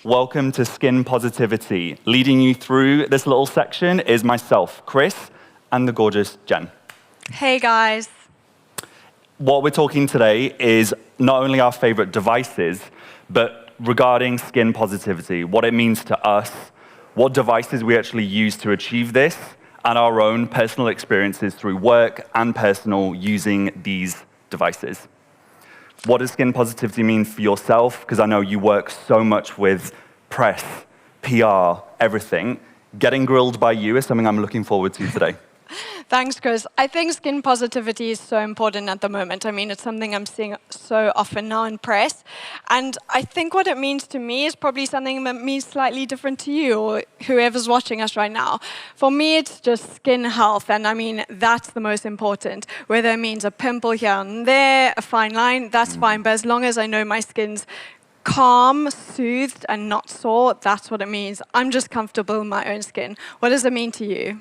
Welcome to Skin PosiTVity. Leading you through this little section is myself, Chris, and the gorgeous Jen. Hey, guys. What we're talking today is not only our favorite devices, but regarding skin positivity, what it means to us, what devices we actually use to achieve this, and our own personal experiences through work and personal using these devices. What does skin positivity mean for yourself? Because I know you work so much with press, PR, everything. Getting grilled by you is something I'm looking forward to today. Thanks, Chris. I think skin positivity is so important at the moment. I mean, it's something I'm seeing so often now in press. And I think what it means to me is probably something that means slightly different to you or whoever's watching us right now. For me, it's just skin health. And I mean, that's the most important. Whether it means a pimple here and there, a fine line, that's fine. But as long as I know my skin's calm, soothed, and not sore, that's what it means. I'm just comfortable in my own skin. What does it mean to you?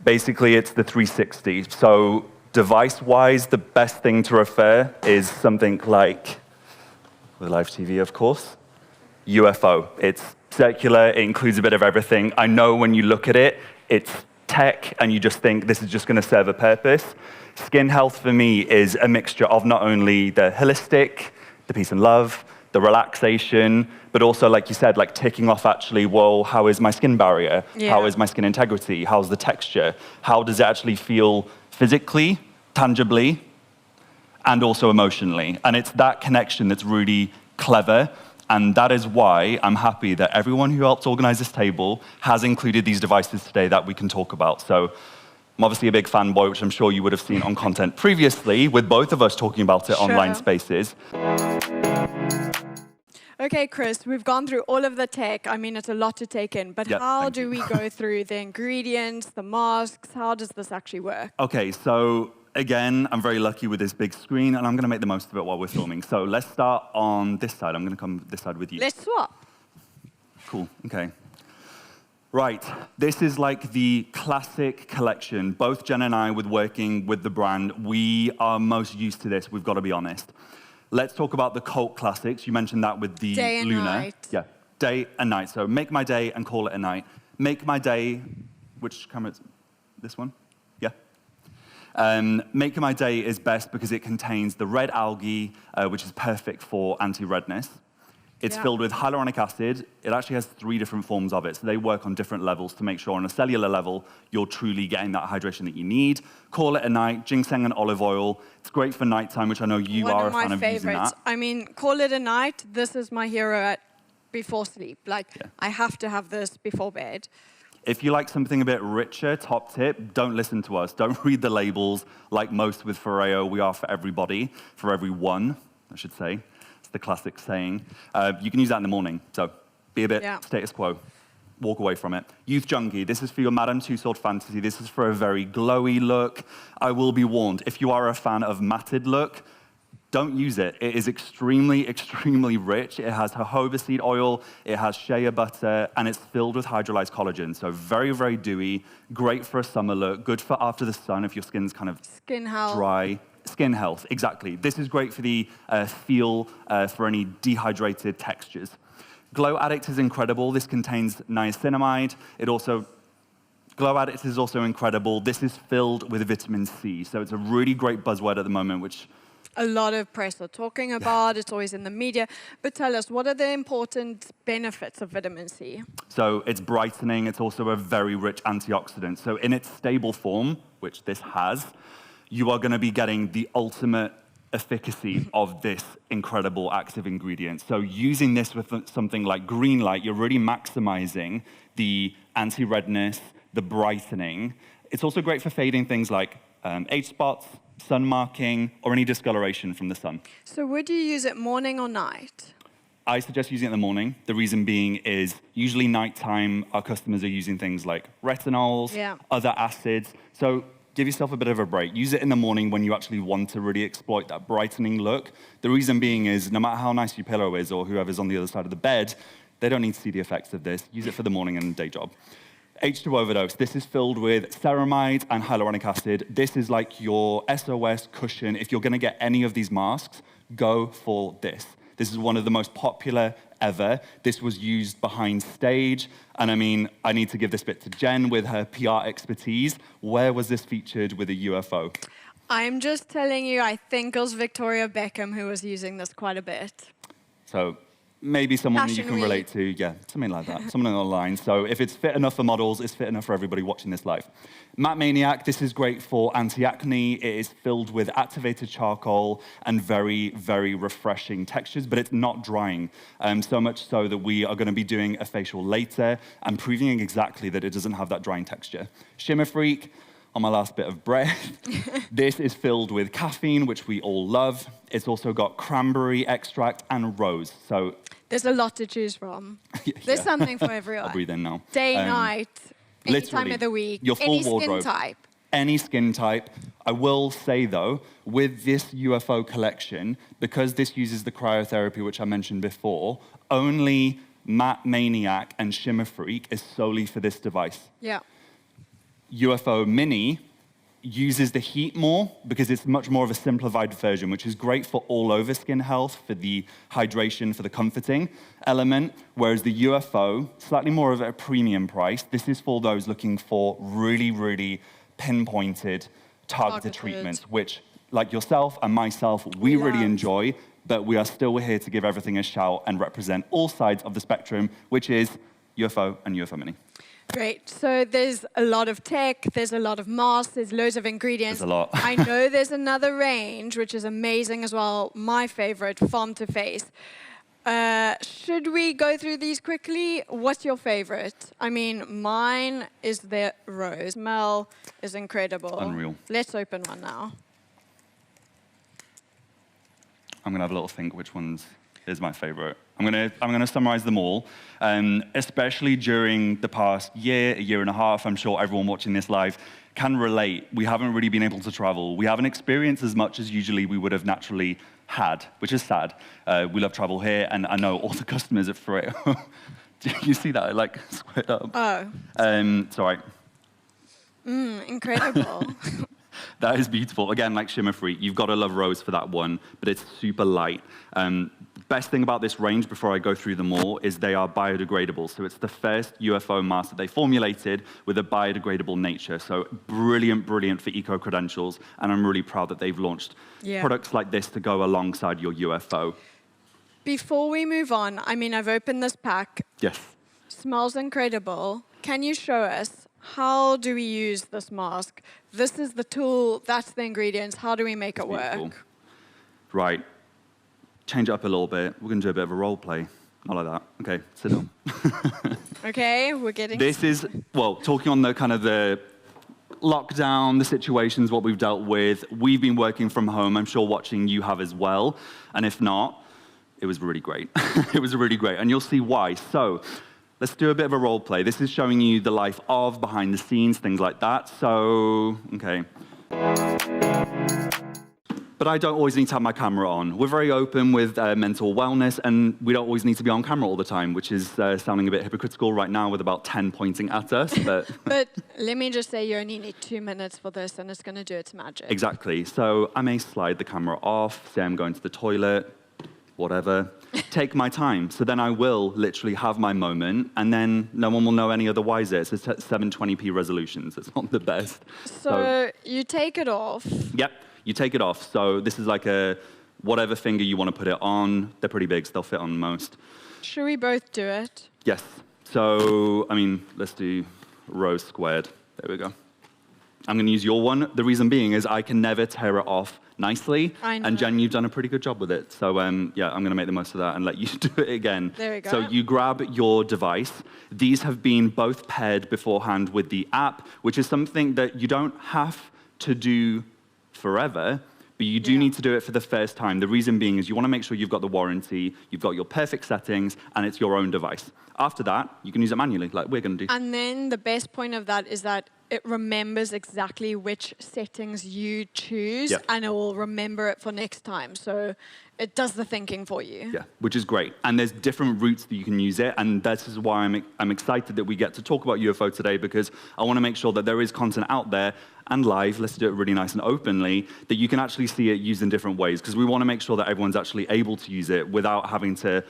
Basically, it's the 360. So device-wise, the best thing to refer is something like, with live TV, of course, UFO. It's circular, it includes a bit of everything. I know when you look at it, it's tech, and you just think this is just going to serve a purpose. Skin health for me is a mixture of not only the holistic, the peace and love, the relaxation, but also, like you said, like ticking off actually, well, how is my skin barrier? Yeah. How is my skin integrity? How's the texture? How does it actually feel physically, tangibly, and also emotionally? And it's that connection that's really clever, and that is why I'm happy that everyone who helped organize this table has included these devices today that we can talk about. So I'm obviously a big fanboy, which I'm sure you would have seen on content previously, with both of us talking about it online spaces. Okay, Chris, we've gone through all of the tech. I mean, it's a lot to take in, but how do we go through the ingredients, the masks? How does this actually work? Okay, so again, I'm very lucky with this big screen, and I'm going to make the most of it while we're filming. So let's start on this side. I'm going to come this side with you. Let's swap. Cool, okay. Right, this is like the classic collection. Both Jen and I, with working with the brand, we are most used to this, we've got to be honest. Let's talk about the cult classics. You mentioned that with the day and Luna. Night. Yeah, day and night. So make my day and call it a night. Make my day, which camera is this one? Yeah. Make my day is best because it contains the red algae, which is perfect for anti-redness. It's filled with hyaluronic acid. It actually has 3 different forms of it, so they work on different levels to make sure on a cellular level you're truly getting that hydration that you need. Call it a night, ginseng and olive oil. It's great for nighttime, which I know you are a fan of using that. I mean, call it a night. This is my hero before sleep. Like, I have to have this before bed. If you like something a bit richer, top tip, don't listen to us. Don't read the labels. Like most with FOREO, we are for everybody, for everyone, I should say. The classic saying. You can use that in the morning, so be a bit status quo. Walk away from it. Youth Junkie, this is for your Madame Tussauds fantasy. This is for a very glowy look. I will be warned, if you are a fan of matted look, don't use it. It is extremely, extremely rich. It has jojoba seed oil, it has shea butter, and it's filled with hydrolyzed collagen. So very, very dewy, great for a summer look, good for after the sun if your skin's kind of dry. Skin health, exactly. This is great for the feel for any dehydrated textures. Glow Addict is incredible. This contains niacinamide. Glow Addict is also incredible. This is filled with vitamin C, so it's a really great buzzword at the moment, which a lot of press are talking about. It's always in the media. But tell us, what are the important benefits of vitamin C? So it's brightening. It's also a very rich antioxidant. So in its stable form, which this has, you are going to be getting the ultimate efficacy of this incredible active ingredient. So using this with something like green light, you're really maximizing the anti-redness, the brightening. It's also great for fading things like age spots, sun marking, or any discoloration from the sun. So would you use it morning or night? I suggest using it in the morning. The reason being is usually nighttime, our customers are using things like retinols, other acids. So give yourself a bit of a break. Use it in the morning when you actually want to really exploit that brightening look. The reason being is no matter how nice your pillow is or whoever's on the other side of the bed, They don't need to see the effects of this. Use it for the morning and day job. H2 overdose. This is filled with ceramides and hyaluronic acid. This is like your SOS cushion. If you're going to get any of these masks, go for this. This is one of the most popular ever. This was used behind stage. And I mean, I need to give this bit to Jen with her PR expertise. Where was this featured with a UFO? I'm just telling you, I think it was Victoria Beckham who was using this quite a bit. So maybe someone that you can relate to. Yeah, something like that. Someone online. So if it's fit enough for models, it's fit enough for everybody watching this live. Matte Maniac, this is great for anti-acne. It is filled with activated charcoal and very, very refreshing textures, but it's not drying. So much so that we are going to be doing a facial later and proving exactly that it doesn't have that drying texture. Shimmer Freak, on my last bit of breath. This is filled with caffeine, which we all love. It's also got cranberry extract and rose. So there's a lot to choose from. There's something for everyone. I'll breathe in now. Day, night, any time of the week, your full any wardrobe, skin type. Any skin type. I will say, though, with this UFO collection, because this uses the cryotherapy, which I mentioned before, only Matte Maniac and Shimmer Freak is solely for this device. Yeah. UFO Mini uses the heat more because it's much more of a simplified version, which is great for all over skin health, for the hydration, for the comforting element, whereas the UFO, slightly more of a premium price. This is for those looking for really, really pinpointed, targeted treatments, which, like yourself and myself, we really enjoy, but we are still here to give everything a shout and represent all sides of the spectrum, which is UFO and UFO Mini. Great. So there's a lot of tech, there's a lot of masks, there's loads of ingredients. There's a lot. I know there's another range, which is amazing as well. My favorite, Farm to Face. Should we go through these quickly? What's your favorite? I mean, mine is the rose. Smell is incredible. Unreal. Let's open one now. I'm going to have a little think which ones is my favorite. I'm gonna summarize them all, especially during the past year, a year and a half. I'm sure everyone watching this live can relate. We haven't really been able to travel. We haven't experienced as much as usually we would have naturally had, which is sad. We love travel here, and I know all the customers at FOREO. Do you see that? I like squared up. Oh. It's all right. Incredible. That is beautiful. Again, like Shimmer Freak, you've got to love rose for that one, but it's super light. Best thing about this range, before I go through them all, is they are biodegradable. So it's the first UFO mask that they formulated with a biodegradable nature. So brilliant, brilliant for eco-credentials. And I'm really proud that they've launched products like this to go alongside your UFO. Before we move on, I mean, I've opened this pack. Yes. Smells incredible. Can you show us, how do we use this mask? This is the tool, that's the ingredients. How do we make it work? Right. Change it up a little bit. We're going to do a bit of a role play. Not like that. Okay, sit down. Okay, we're getting... This is, well, talking on the kind of the lockdown, the situations, what we've dealt with. We've been working from home. I'm sure watching you have as well. And if not, it was really great. It was really great. And you'll see why. So let's do a bit of a role play. This is showing you the life of, behind the scenes, things like that. So, okay. But I don't always need to have my camera on. We're very open with mental wellness, and we don't always need to be on camera all the time, which is sounding a bit hypocritical right now with about 10 pointing at us. But, but let me just say, you only need 2 minutes for this, and it's going to do its magic. Exactly. So I may slide the camera off, say I'm going to the toilet, whatever. Take my time. So then I will literally have my moment, and then no one will know any other wiser. It's 720p resolutions. It's not the best. So you take it off. Yep. You take it off. So this is like a whatever finger you want to put it on. They're pretty big, so they'll fit on most. Should we both do it? Yes. So, I mean, let's do rose squared. There we go. I'm going to use your one. The reason being is I can never tear it off nicely. I know. And Jen, you've done a pretty good job with it. So, yeah, I'm going to make the most of that and let you do it again. There we go. So you grab your device. These have been both paired beforehand with the app, which is something that you don't have to do forever, but you do need to do it for the first time. The reason being is you want to make sure you've got the warranty, you've got your perfect settings, and it's your own device. After that, you can use it manually, like we're going to do. And then the best point of that is that it remembers exactly which settings you choose, Yep. and it will remember it for next time. So it does the thinking for you. Yeah, which is great. And there's different routes that you can use it, and this is why I'm excited that we get to talk about UFO today, because I want to make sure that there is content out there and live, let's do it really nice and openly, that you can actually see it used in different ways, because we want to make sure that everyone's actually able to use it without having to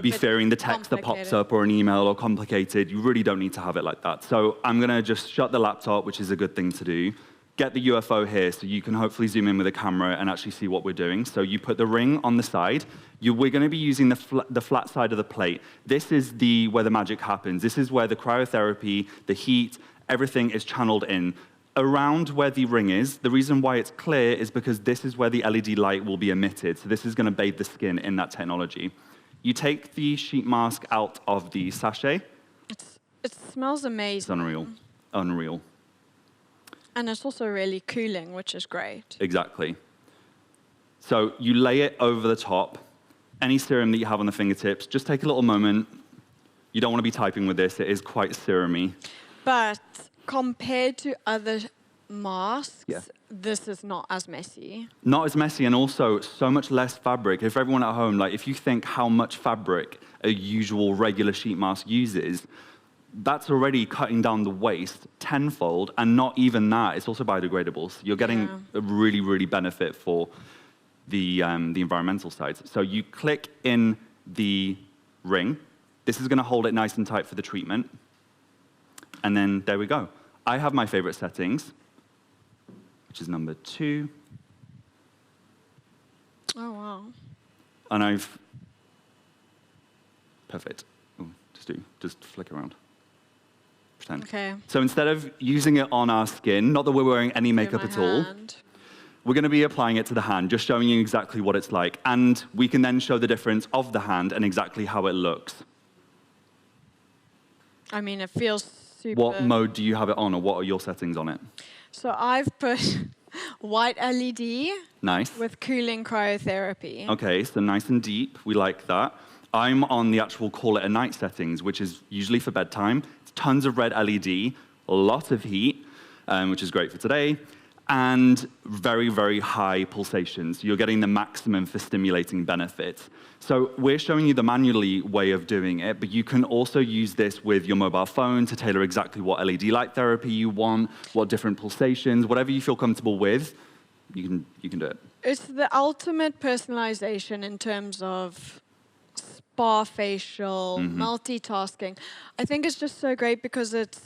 be fearing the text that pops up or an email or complicated. You really don't need to have it like that. So I'm going to just shut the laptop, which is a good thing to do. Get the UFO here so you can hopefully zoom in with a camera and actually see what we're doing. So you put the ring on the side. We're going to be using the flat side of the plate. This is where the magic happens. This is where the cryotherapy, the heat, everything is channeled in. Around where the ring is, the reason why it's clear is because this is where the LED light will be emitted. So this is going to bathe the skin in that technology. You take the sheet mask out of the sachet. It smells amazing. It's unreal. Unreal. And it's also really cooling, which is great. Exactly. So you lay it over the top. Any serum that you have on the fingertips, just take a little moment. You don't want to be typing with this. It is quite serumy. But compared to other masks, this is not as messy. Not as messy, and also so much less fabric. If everyone at home, if you think how much fabric a usual regular sheet mask uses, that's already cutting down the waste tenfold, and not even that, it's also biodegradable. So you're getting a really, really benefit for the environmental side. So you click in the ring. This is going to hold it nice and tight for the treatment. And then there we go. I have my favorite settings, which is number 2. Oh, wow. And perfect. Ooh, just flick around. Pretend. Okay. So instead of using it on our skin, not that we're wearing any makeup at all, we're going to be applying it to the hand, just showing you exactly what it's like. And we can then show the difference of the hand and exactly how it looks. I mean, it feels super... What mode do you have it on, or what are your settings on it? So I've put white LED. Nice. With cooling cryotherapy. Okay, so nice and deep. We like that. I'm on the actual call it a night settings, which is usually for bedtime. It's tons of red LED, a lot of heat, which is great for today, and very, very high pulsations. You're getting the maximum for stimulating benefits. So we're showing you the manually way of doing it, but you can also use this with your mobile phone to tailor exactly what LED light therapy you want, what different pulsations, whatever you feel comfortable with, you can do it. It's the ultimate personalization in terms of spa facial, multitasking. I think it's just so great because it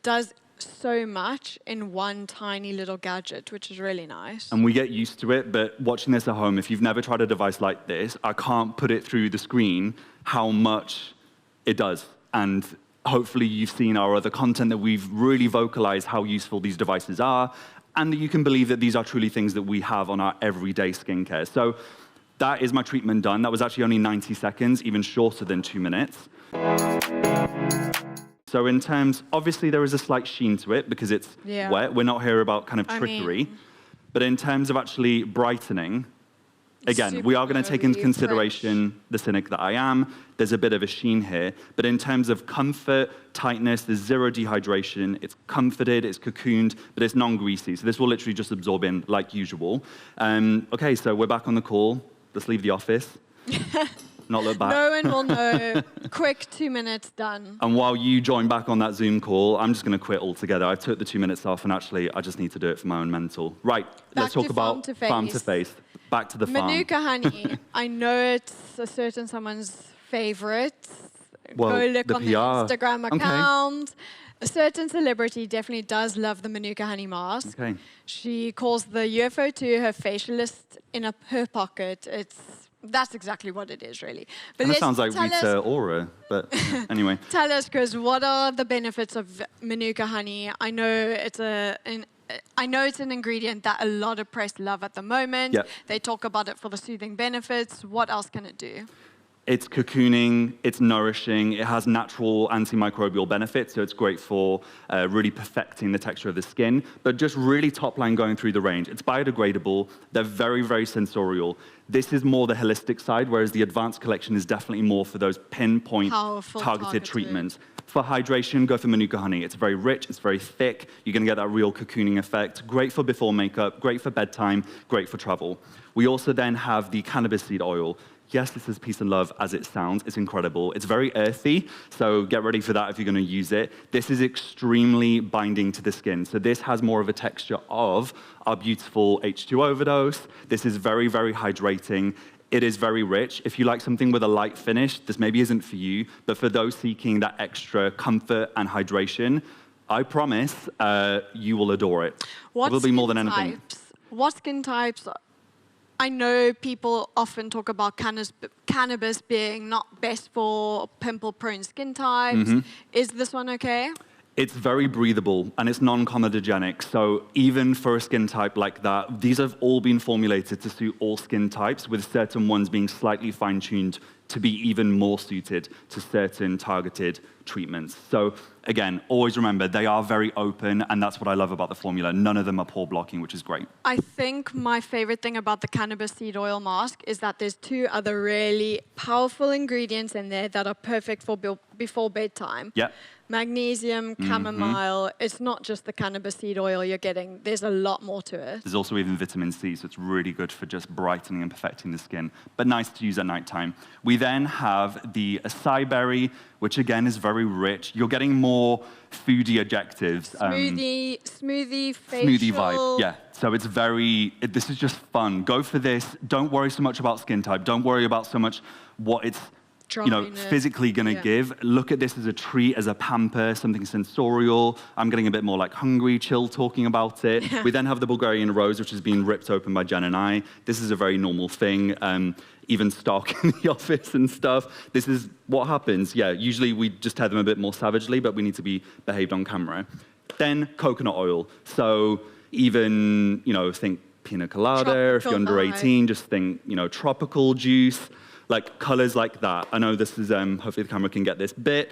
does so much in one tiny little gadget, which is really nice. And we get used to it, but watching this at home, if you've never tried a device like this, I can't put it through the screen how much it does. And hopefully you've seen our other content that we've really vocalized how useful these devices are, and that you can believe that these are truly things that we have on our everyday skincare. So that is my treatment done. That was actually only 90 seconds, even shorter than 2 minutes. So in terms, obviously there is a slight sheen to it because it's wet. We're not here about kind of trickery. But in terms of actually brightening, again, we are going to take into consideration the cynic that I am. There's a bit of a sheen here. But in terms of comfort, tightness, there's zero dehydration. It's comforted, it's cocooned, but it's non-greasy. So this will literally just absorb in like usual. Okay, so we're back on the call. Let's leave the office. Not look back. No one will know. Quick 2 minutes, done. And while you join back on that Zoom call, I'm just going to quit altogether. I took the 2 minutes off, and actually, I just need to do it for my own mental. Right, let's talk about farm to face. Back to the farm. Manuka honey. I know it's a certain someone's favorite. Well, go look the on PR. the Instagram account. A certain celebrity definitely does love the Manuka honey mask. Okay. She calls the UFO 2 her facialist in her pocket. That's exactly what it is, really. But that sounds like Rita Ora, but anyway. Tell us, Chris, what are the benefits of Manuka honey? I know it's an ingredient that a lot of press love at the moment. Yep. They talk about it for the soothing benefits. What else can it do? It's cocooning, it's nourishing, it has natural antimicrobial benefits, so it's great for really perfecting the texture of the skin, but just really top line going through the range. It's biodegradable, they're very, very sensorial. This is more the holistic side, whereas the advanced collection is definitely more for those pinpoint targeted treatments. For hydration, go for Manuka honey. It's very rich, it's very thick. You're going to get that real cocooning effect. Great for before makeup, great for bedtime, great for travel. We also then have the cannabis seed oil. Yes, this is peace and love as it sounds. It's incredible. It's very earthy, so get ready for that if you're going to use it. This is extremely binding to the skin. So this has more of a texture of our beautiful H2 overdose. This is very, very hydrating. It is very rich. If you like something with a light finish, this maybe isn't for you, but for those seeking that extra comfort and hydration, I promise you will adore it. It will be more than anything. What skin types? I know people often talk about cannabis being not best for pimple-prone skin types. Is this one okay? It's very breathable, and it's non-comedogenic. So even for a skin type like that, these have all been formulated to suit all skin types, with certain ones being slightly fine-tuned to be even more suited to certain targeted treatments. So again, always remember, they are very open, and that's what I love about the formula. None of them are pore blocking, which is great. I think my favorite thing about the cannabis seed oil mask is that there's 2 other really powerful ingredients in there that are perfect for before bedtime. Yeah. Magnesium, chamomile. It's not just the cannabis seed oil you're getting. There's a lot more to it. There's also even vitamin C, so it's really good for just brightening and perfecting the skin, but nice to use at nighttime. We then have the acai berry, which again is very rich. You're getting more foodie adjectives. Smoothie, facial. Smoothie vibe, yeah. So it's this is just fun. Go for this. Don't worry so much about skin type. Don't worry about so much what it's physically going to give. Look at this as a treat, as a pamper, something sensorial. I'm getting a bit more like hungry, chill talking about it. We then have the Bulgarian rose, which has been ripped open by Jen and I. This is a very normal thing. Even stock in the office and stuff. This is what happens. Yeah, usually we just tear them a bit more savagely, but we need to be behaved on camera. Then coconut oil. So even, think pina colada. If you're under 18, just think, tropical juice. Like colors like that. I know this is, hopefully the camera can get this bit.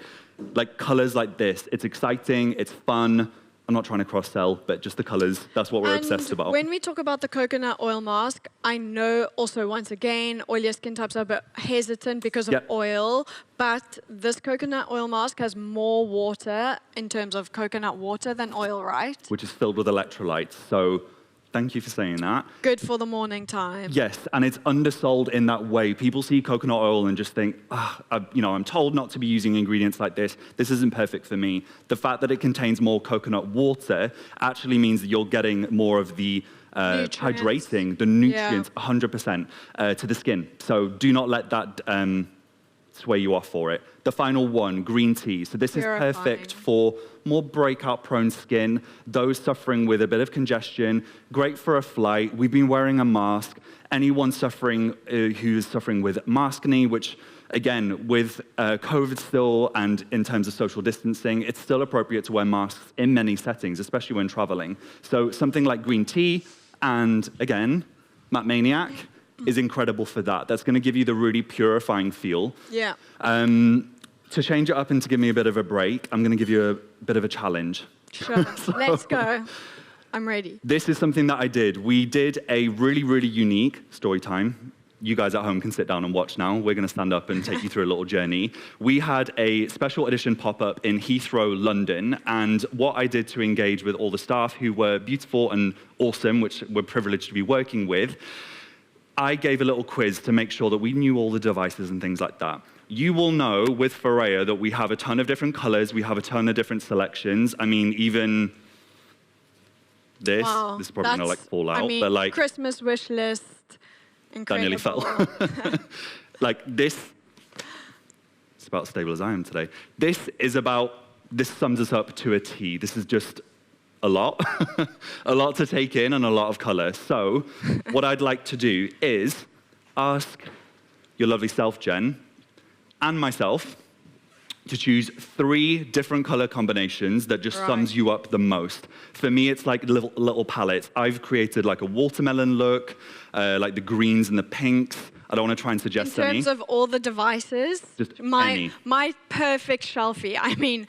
Like colors like this. It's exciting, it's fun. I'm not trying to cross-sell, but just the colors, that's what we're obsessed about. When we talk about the coconut oil mask, I know also, once again, oilier skin types are a bit hesitant because of oil, but this coconut oil mask has more water in terms of coconut water than oil, right? Which is filled with electrolytes, so thank you for saying that. Good for the morning time. Yes, and it's undersold in that way. People see coconut oil and just think, I'm told not to be using ingredients like this. This isn't perfect for me. The fact that it contains more coconut water actually means that you're getting more of the hydrating, the nutrients, 100% to the skin. So do not let that sway you off for it. The final one, green tea. So this is perfect for more breakout-prone skin, those suffering with a bit of congestion, great for a flight. We've been wearing a mask. Anyone suffering who's suffering with maskne, which, again, with COVID still and in terms of social distancing, it's still appropriate to wear masks in many settings, especially when traveling. So something like green tea and, again, Matte Maniac is incredible for that. That's going to give you the really purifying feel. Yeah. To change it up and to give me a bit of a break, I'm going to give you a bit of a challenge. Sure. Let's go. I'm ready. This is something that I did. We did a really, really unique story time. You guys at home can sit down and watch now. We're going to stand up and take you through a little journey. We had a special edition pop-up in Heathrow, London, and what I did to engage with all the staff who were beautiful and awesome, which we're privileged to be working with, I gave a little quiz to make sure that we knew all the devices and things like that. You will know with FOREO that we have a ton of different colors, we have a ton of different selections. I mean, even this is probably going to like fall out. But like Christmas wish list, incredible. That nearly fell. Like this, it's about as stable as I am today. This sums us up to a T. This is just a lot, a lot to take in and a lot of color. So what I'd like to do is ask your lovely self, Jen, and myself to choose 3 different color combinations that just sums you up the most. For me, it's like little palettes. I've created like a watermelon look, like the greens and the pinks. I don't want to try and suggest any. In terms of all the devices, just my perfect shelfie. I mean,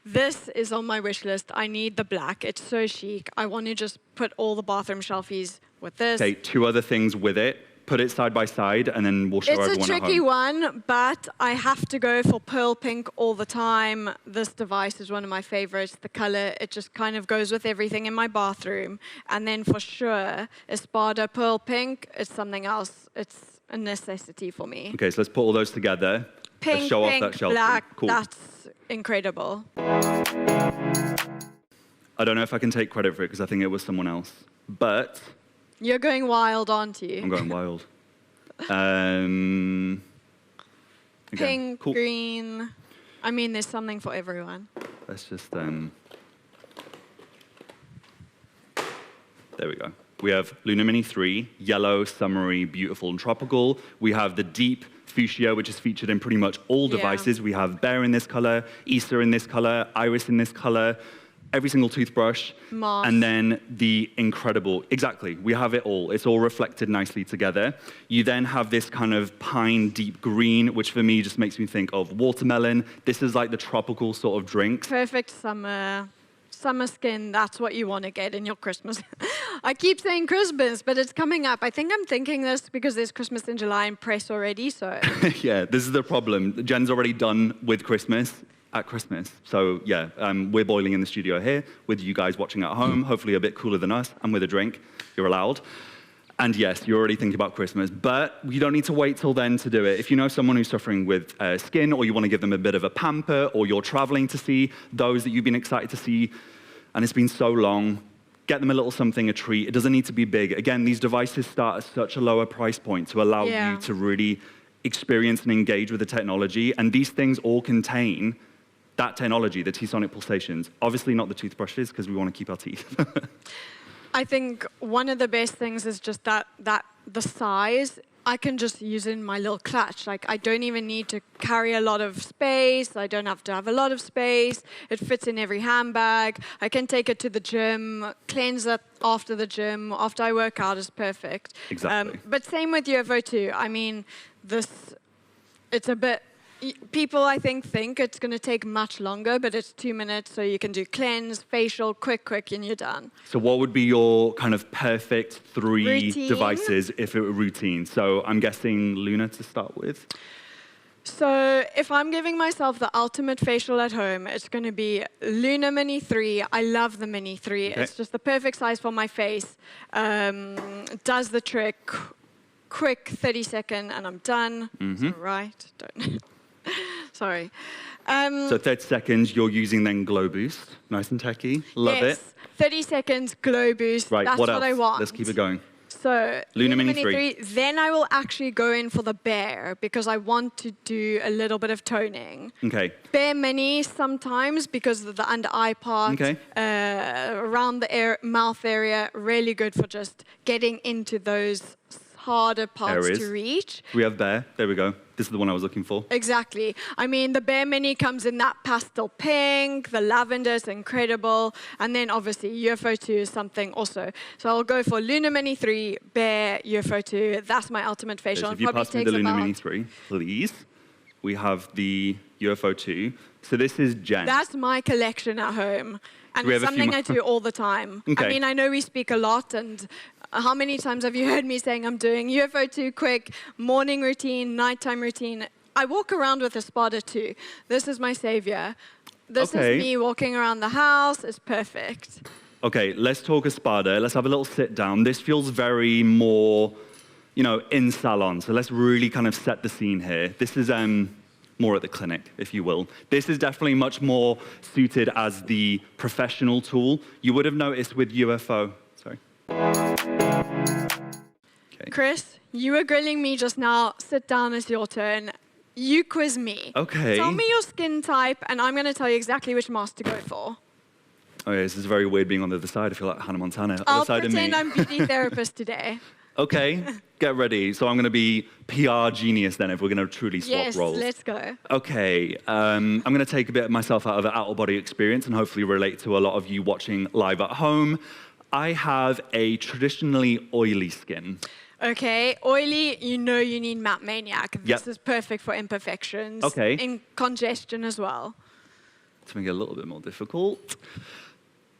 this is on my wish list. I need the black. It's so chic. I want to just put all the bathroom shelfies with this. Okay, 2 other things with it. put it side by side, and then we'll show everyone at home. It's a tricky one, but I have to go for pearl pink all the time. This device is one of my favorites. The color, it just kind of goes with everything in my bathroom. And then for sure, Espada pearl pink is something else. It's a necessity for me. Okay, so let's put all those together. Pink, let's show off that shelf. black, Cool. that's incredible. I don't know if I can take credit for it because I think it was someone else, but You're going wild, aren't you? I'm going wild. Again, Pink, cool. green. I mean, there's something for everyone. Let's just, there we go. We have Luna Mini 3, yellow, summery, beautiful, and tropical. We have the deep fuchsia, which is featured in pretty much all devices. We have Bear in this color, Easter in this color, Iris in this color, every single toothbrush. Moss. And then the incredible, exactly, we have it all. It's all reflected nicely together. You then have this kind of pine deep green, which for me just makes me think of watermelon. This is like the tropical sort of drinks. Perfect summer skin, that's what you want to get in your Christmas. I keep saying Christmas, but it's coming up. I think I'm thinking this because there's Christmas in July in press already, so. Yeah, this is the problem. Jen's already done with Christmas at Christmas. So yeah, we're boiling in the studio here with you guys watching at home, hopefully a bit cooler than us, and with a drink, you're allowed. And yes, you're already thinking about Christmas, but you don't need to wait till then to do it. If you know someone who's suffering with skin, or you want to give them a bit of a pamper, or you're traveling to see those that you've been excited to see, and it's been so long, get them a little something, a treat. It doesn't need to be big. Again, these devices start at such a lower price point to allow you to really experience and engage with the technology. And these things all contain that technology, the T-sonic pulsations. Obviously not the toothbrushes, because we want to keep our teeth. I think one of the best things is just that the size. I can just use it in my little clutch. Like, I don't even need to carry a lot of space. I don't have to have a lot of space. It fits in every handbag. I can take it to the gym, cleanse it after the gym, after I work out is perfect. Exactly. But same with UFO 2. I mean, it's a bit, people I think it's going to take much longer, but it's 2 minutes, so you can do cleanse, facial, quick, and you're done. So what would be your kind of perfect 3 routine devices if it were routine? So I'm guessing Luna to start with. So if I'm giving myself the ultimate facial at home, it's going to be Luna Mini 3. I love the Mini 3. Okay. It's just the perfect size for my face. Does the trick. Quick 30-second, and I'm done. Mm-hmm. Is that right? Don't. Sorry. So 30 seconds, you're using then Glow Boost. Nice and techy. Love it. 30 seconds, Glow Boost. Right, That's what I want. Let's keep it going. So Luna Mini 3. Then I will actually go in for the Bear, because I want to do a little bit of toning. Okay. Bear Mini sometimes, because of the under eye part, around the mouth area, really good for just getting into those harder parts to reach. We have Bear. There we go. This is the one I was looking for. Exactly. I mean, the Bear Mini comes in that pastel pink, the lavender is incredible, and then obviously UFO 2 is something also. So I'll go for Luna Mini 3, Bear, UFO 2. That's my ultimate facial. So if you pass me the Luna Mini 3, please. We have the UFO 2. So this is Jen. That's my collection at home. And it's something I do all the time. Okay. I mean, I know we speak a lot, and how many times have you heard me saying I'm doing UFO 2 quick, morning routine, nighttime routine? I walk around with a Espada 2. This is my savior. This is me walking around the house. It's perfect. Okay, let's talk Espada. Let's have a little sit down. This feels very more, in salon. So let's really kind of set the scene here. This is more at the clinic, if you will. This is definitely much more suited as the professional tool. You would have noticed with UFO. Sorry. Okay. Chris, you were grilling me just now. Sit down, it's your turn. You quiz me. Okay. Tell me your skin type, and I'm going to tell you exactly which mask to go for. Okay, this is very weird being on the other side. I feel like Hannah Montana. I'll pretend I'm beauty therapist today. Okay, get ready. So I'm going to be PR genius then if we're going to truly swap roles. Yes, let's go. Okay, I'm going to take a bit of myself out of the out-of-body experience and hopefully relate to a lot of you watching live at home. I have a traditionally oily skin. Okay, oily, you need Matte Maniac. This is perfect for imperfections. Okay. In congestion as well. To make it a little bit more difficult.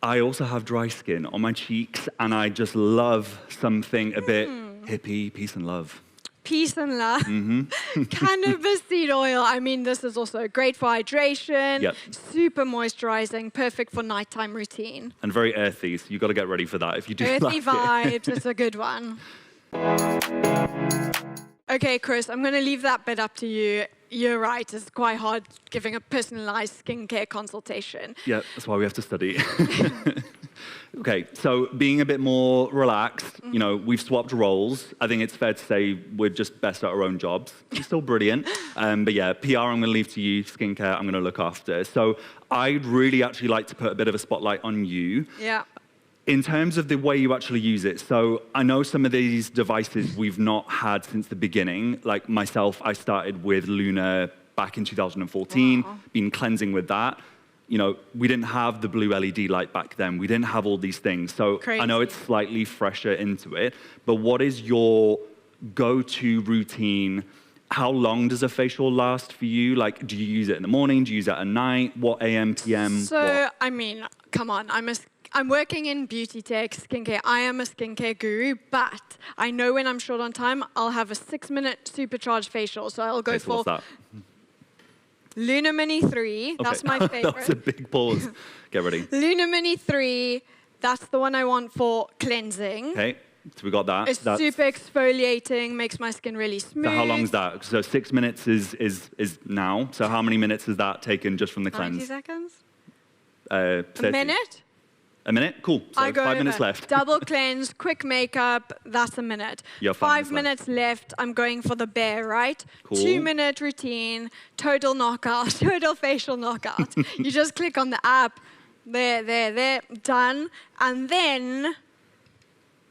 I also have dry skin on my cheeks, and I just love something a bit Hippie, peace and love. Peace and love. Cannabis seed oil. I mean, this is also great for hydration, Yep. super moisturizing, perfect for nighttime routine. And very earthy, so you've got to get ready for that if you do Earthy like it. vibes, it's a good one. Okay, Chris, I'm going to leave that bit up to you. You're right, it's quite hard giving a personalized skincare consultation. Yeah, that's why we have to study. Okay, so being a bit more relaxed, you know, we've swapped roles. I think it's fair to say we're just best at our own jobs. You're still brilliant. But yeah, PR I'm going to leave to you, skincare I'm going to look after. So I'd really actually like to put a bit of a spotlight on you. Yeah. In terms of the way you actually use it, so I know some of these devices we've not had since the beginning. Like myself, I started with Luna back in 2014, been cleansing with that. You know, we didn't have the blue LED light back then. We didn't have all these things. So Crazy. I know it's slightly fresher into it, but what is your go-to routine? How long does a facial last for you? Like, do you use it in the morning? Do you use it at night? What AM, PM? So, what? I mean, come on, I'm working in beauty tech, skincare. I am a skincare guru, but I know when I'm short on time, I'll have a 6-minute supercharged facial. So I'll go Okay, so for what's that? Luna Mini 3. That's my favorite. That was a big pause. Get ready. Luna Mini 3, that's the one I want for cleansing. Okay, so we got that. It's super exfoliating, makes my skin really smooth. So how long is that? So 6 minutes is now. So how many minutes has that taken just from the 90 cleanse? seconds? 30. A minute? A minute? Cool. So I go 5 minutes over. left. Double cleanse, quick makeup, that's a minute. Yeah, 5 minutes left, I'm going for the bare, right? Cool. 2-minute routine, total knockout, total facial knockout. You just click on the app, there, done. And then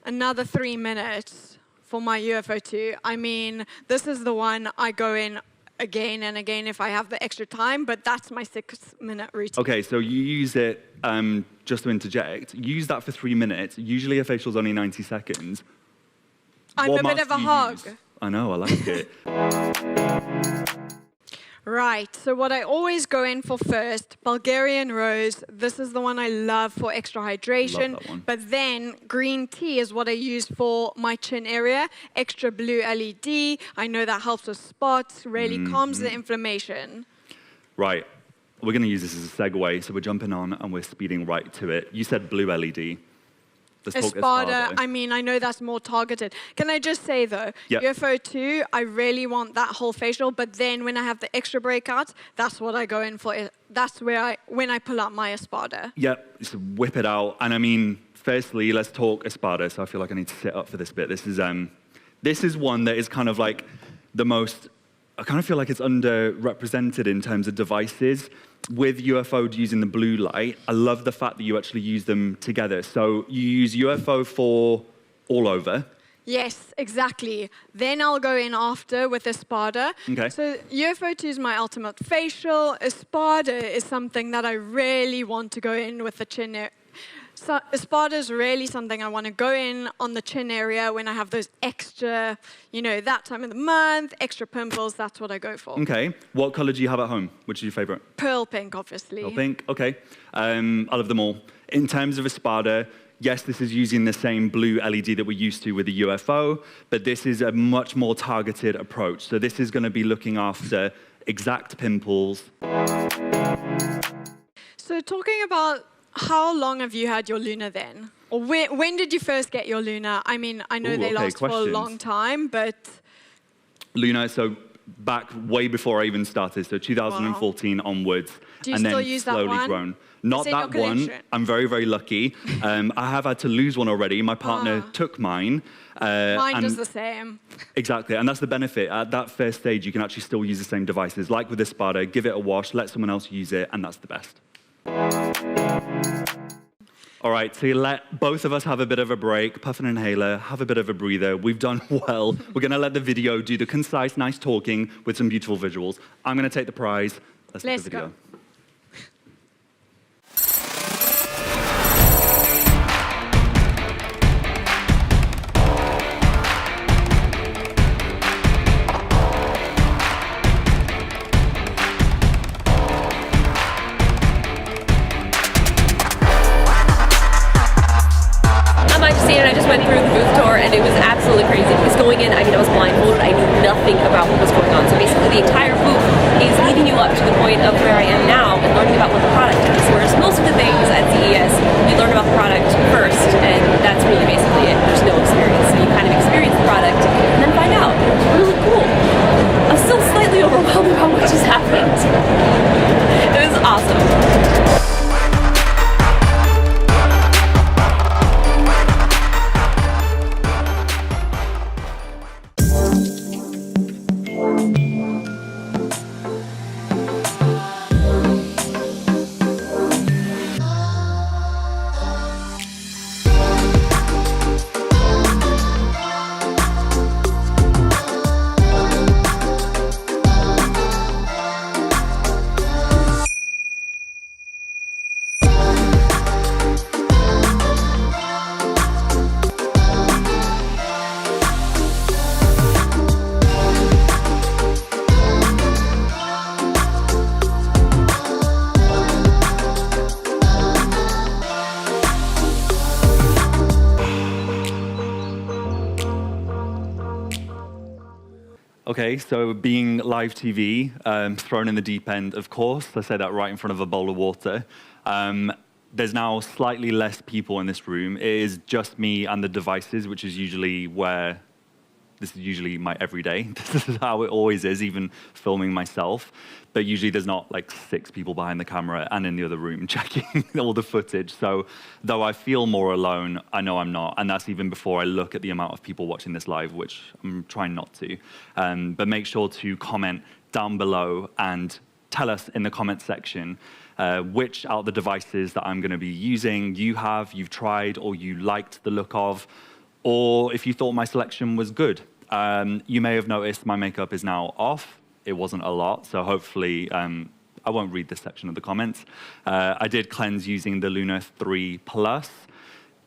another 3 minutes for my UFO 2. I mean, this is the one I go in again and again if I have the extra time, but that's my 6-minute routine. Okay, so you use it, just to interject, use that for 3 minutes. Usually a facial's only 90 seconds. I'm What a bit mask of a do you hog. use? I know, I like it. Right, so what I always go in for first, Bulgarian Rose. This is the one I love for extra hydration. Love that one. But then green tea is what I use for my chin area. Extra blue LED. I know that helps with spots, really calms the inflammation. Right, we're going to use this as a segue, so we're jumping on and we're speeding right to it. You said blue LED. Let's talk Espada, I mean, I know that's more targeted. Can I just say, though, Yep. UFO 2, I really want that whole facial, but then when I have the extra breakouts, that's what I go in for. That's where when I pull out my Espada. Yep, just whip it out. And I mean, firstly, let's talk Espada. So I feel like I need to sit up for this bit. This is one that is kind of like the most, I kind of feel like it's underrepresented in terms of devices. With UFO using the blue light, I love the fact that you actually use them together. So you use UFO for all over. Yes, exactly. Then I'll go in after with Espada. Okay. So UFO 2 is my ultimate facial. Espada is something that I really want to go in with the chin. So Espada is really something I want to go in on the chin area when I have those extra, you know, that time of the month, extra pimples. That's what I go for. Okay. What color do you have at home? Which is your favorite? Pearl pink, obviously. Pearl pink. Okay. I love them all. In terms of Espada, yes, this is using the same blue LED that we're used to with the UFO, but this is a much more targeted approach. So this is going to be looking after exact pimples. So talking about how long have you had your Luna then? Or when did you first get your Luna? I mean, I know they last for a long time, but... Luna, so back way before I even started, so 2014 onwards. Do you and still then use that slowly one? grown. Not Is it that your one. collection? I'm very, very lucky. I have had to lose one already. My partner took mine. Mine does the same. Exactly, and that's the benefit. At that first stage, you can actually still use the same devices. Like with Espada, give it a wash, let someone else use it, and that's the best. All right, so you let both of us have a bit of a break, puff an inhaler, have a bit of a breather. We've done well. We're going to let the video do the concise, nice talking with some beautiful visuals. I'm going to take the prize. Let's do the video. Go. I just went through the booth tour and it was absolutely crazy because I was blindfolded. I knew nothing about what was going on. So basically the entire booth is leading you up to the point of where I am now and learning about what the product is. Whereas most of the things at CES, we learn about the product first, and that's really basically it. There's no experience. So you kind of experience the product and then find out. It's really cool. I'm still slightly overwhelmed about what just happened. It was awesome. Okay, so being live TV, thrown in the deep end, of course. I say that right in front of a bowl of water. There's now slightly less people in this room. It is just me and the devices, which is usually where, this is usually my everyday. This is how it always is, even filming myself. But usually there's not like 6 people behind the camera and in the other room checking all the footage. So though I feel more alone, I know I'm not. And that's even before I look at the amount of people watching this live, which I'm trying not to. But make sure to comment down below and tell us in the comment section which out of the devices that I'm going to be using you've tried, or you liked the look of, or if you thought my selection was good. You may have noticed my makeup is now off. It wasn't a lot, so hopefully I won't read this section of the comments. I did cleanse using the Luna 3 Plus,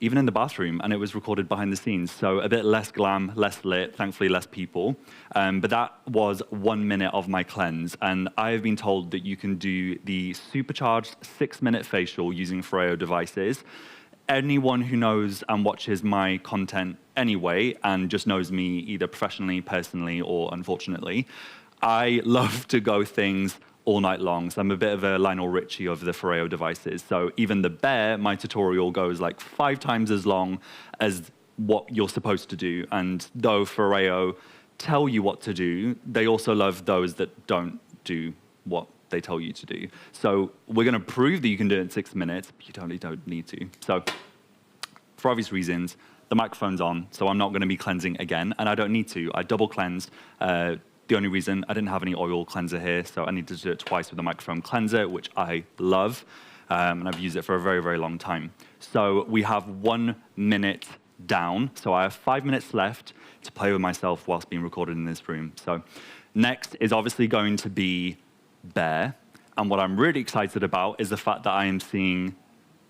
even in the bathroom, and it was recorded behind the scenes, so a bit less glam, less lit, thankfully less people. But that was 1 minute of my cleanse, and I have been told that you can do the supercharged 6-minute facial using FOREO devices. Anyone who knows and watches my content anyway, and just knows me either professionally, personally, or unfortunately, I love to go things all night long. So I'm a bit of a Lionel Richie of the FOREO devices. So even the bear, my tutorial goes like 5 times as long as what you're supposed to do. And though FOREO tell you what to do, they also love those that don't do what they tell you to do. So we're going to prove that you can do it in 6 minutes, but you totally don't need to. So for obvious reasons, the microphone's on, so I'm not going to be cleansing again, and I don't need to. I double cleansed. The only reason, I didn't have any oil cleanser here, so I needed to do it twice with the microphone cleanser, which I love, and I've used it for a very, very long time. So we have 1 minute down, so I have 5 minutes left to play with myself whilst being recorded in this room. So next is obviously going to be bear, and what I'm really excited about is the fact that I am seeing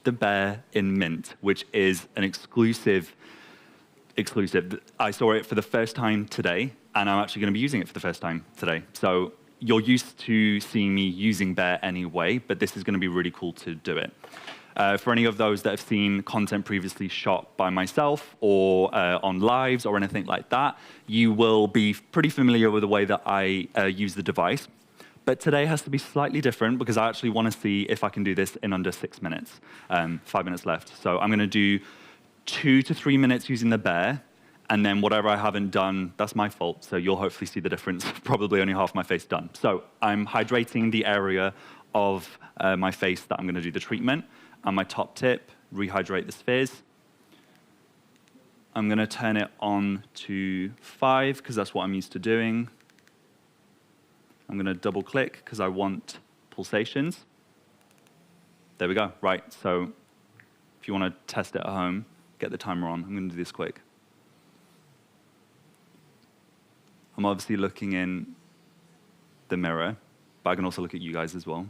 the bear in mint, which is an exclusive. I saw it for the first time today, and I'm actually going to be using it for the first time today. So you're used to seeing me using bear anyway, but this is going to be really cool to do it. For any of those that have seen content previously shot by myself or on lives or anything like that, you will be pretty familiar with the way that I use the device. But today has to be slightly different because I actually want to see if I can do this in under 6 minutes. 5 minutes left. So I'm going to do 2 to 3 minutes using the bear, and then whatever I haven't done, that's my fault. So you'll hopefully see the difference. Probably only half my face done. So I'm hydrating the area of my face that I'm going to do the treatment. And my top tip, rehydrate the spheres. I'm going to turn it on to 5 because that's what I'm used to doing. I'm going to double click because I want pulsations. There we go. Right. So if you want to test it at home, get the timer on. I'm going to do this quick. I'm obviously looking in the mirror, but I can also look at you guys as well.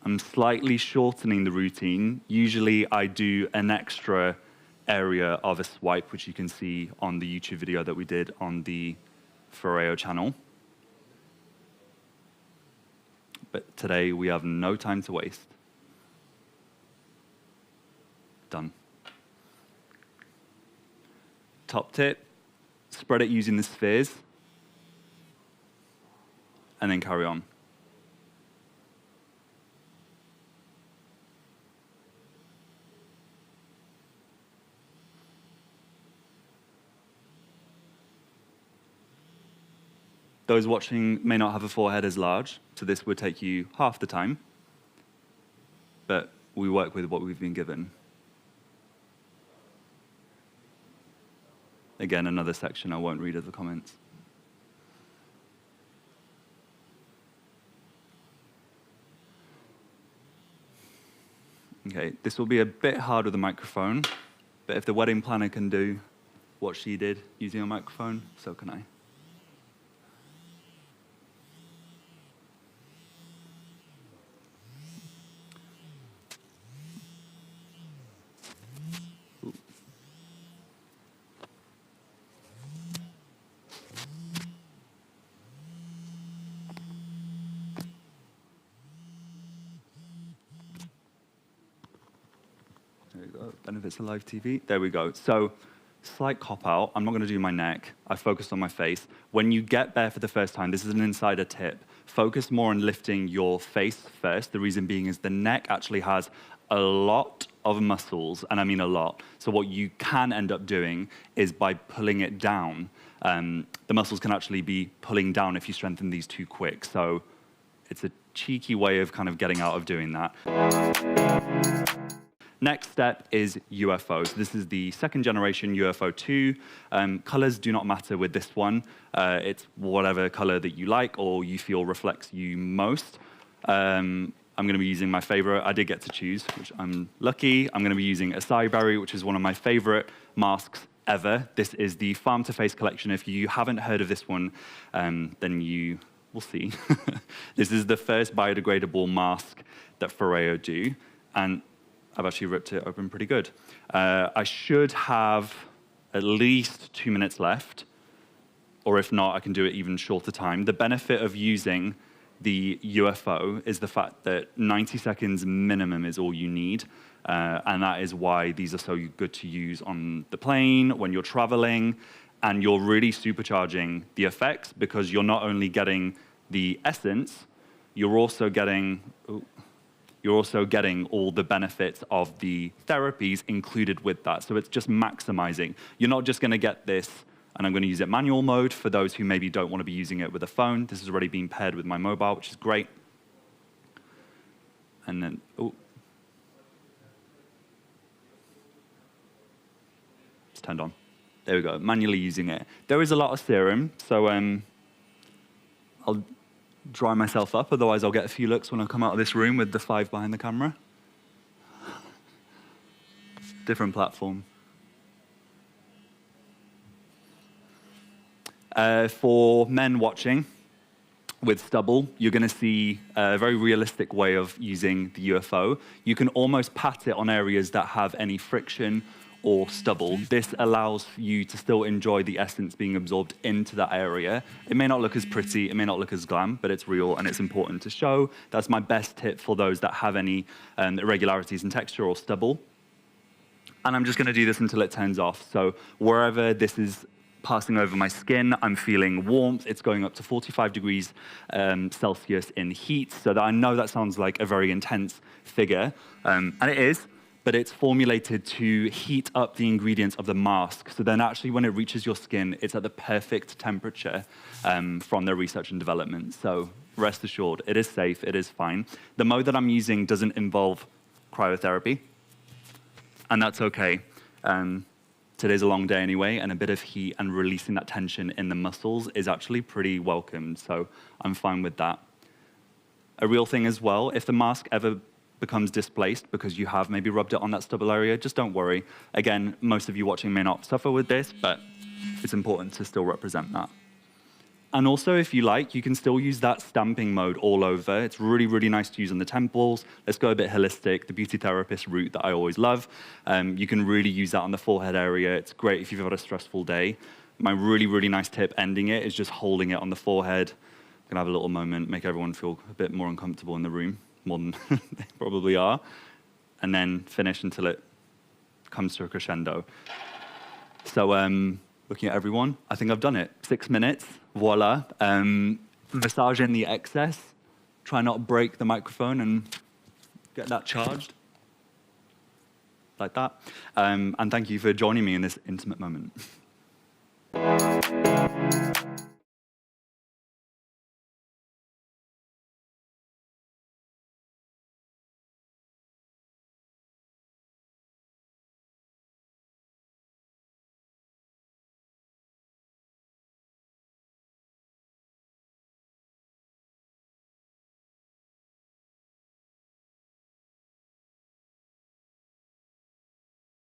I'm slightly shortening the routine. Usually I do an extra area of a swipe, which you can see on the YouTube video that we did on the FOREO channel. But today we have no time to waste. Done. top tip, spread it using the spheres, and then carry on. Those watching may not have a forehead as large, so this would take you half the time, but we work with what we've been given. Again, another section I won't read as the comments. Okay, this will be a bit hard with a microphone, but if the wedding planner can do what she did using a microphone, so can I. There we go, benefits of live TV. There we go. So, slight cop-out. I'm not going to do my neck. I focused on my face. When you get bare for the first time, this is an insider tip. Focus more on lifting your face first. The reason being is the neck actually has a lot of muscles, and I mean a lot. So what you can end up doing is by pulling it down, the muscles can actually be pulling down if you strengthen these too quick. So it's a cheeky way of kind of getting out of doing that. Next step is UFOs. This is the second generation UFO 2. Colors do not matter with this one. It's whatever color that you like or you feel reflects you most. I'm going to be using my favorite. I did get to choose, which I'm lucky. I'm going to be using acai berry, which is one of my favorite masks ever. This is the Farm to Face collection. If you haven't heard of this one, then you will see. This is the first biodegradable mask that FOREO do. And I've actually ripped it open pretty good. I should have at least 2 minutes left, or if not, I can do it even shorter time. The benefit of using the UFO is the fact that 90 seconds minimum is all you need, and that is why these are so good to use on the plane, when you're traveling, and you're really supercharging the effects because you're not only getting the essence, you're also getting all the benefits of the therapies included with that. So it's just maximizing. You're not just going to get this, and I'm going to use it manual mode for those who maybe don't want to be using it with a phone. This has already been paired with my mobile, which is great. And then, it's turned on. There we go, manually using it. There is a lot of serum, so I'll dry myself up, otherwise I'll get a few looks when I come out of this room with the 5 behind the camera. Different platform. For men watching with stubble, you're going to see a very realistic way of using the UFO. You can almost pat it on areas that have any friction or stubble. This allows you to still enjoy the essence being absorbed into that area. It may not look as pretty, it may not look as glam, but it's real and it's important to show. That's my best tip for those that have any irregularities in texture or stubble. And I'm just going to do this until it turns off. So wherever this is passing over my skin, I'm feeling warmth. It's going up to 45 degrees Celsius in heat, so that I know that sounds like a very intense figure, and it is, but it's formulated to heat up the ingredients of the mask. So then actually when it reaches your skin, it's at the perfect temperature from their research and development. So rest assured, it is safe, it is fine. The mode that I'm using doesn't involve cryotherapy, and that's okay. Today's a long day anyway, and a bit of heat and releasing that tension in the muscles is actually pretty welcomed, so I'm fine with that. A real thing as well, if the mask ever becomes displaced because you have maybe rubbed it on that stubble area, just don't worry. Again, most of you watching may not suffer with this, but it's important to still represent that. And also, if you like, you can still use that stamping mode all over. It's really, really nice to use on the temples. Let's go a bit holistic, the beauty therapist route that I always love. You can really use that on the forehead area. It's great if you've had a stressful day. My really, really nice tip ending it is just holding it on the forehead. I'm gonna have a little moment, make everyone feel a bit more uncomfortable in the room, more than they probably are, and then finish until it comes to a crescendo. So looking at everyone, I think I've done it. 6 minutes, voila. Massage in the excess. Try not break the microphone and get that charged. Like that. And thank you for joining me in this intimate moment.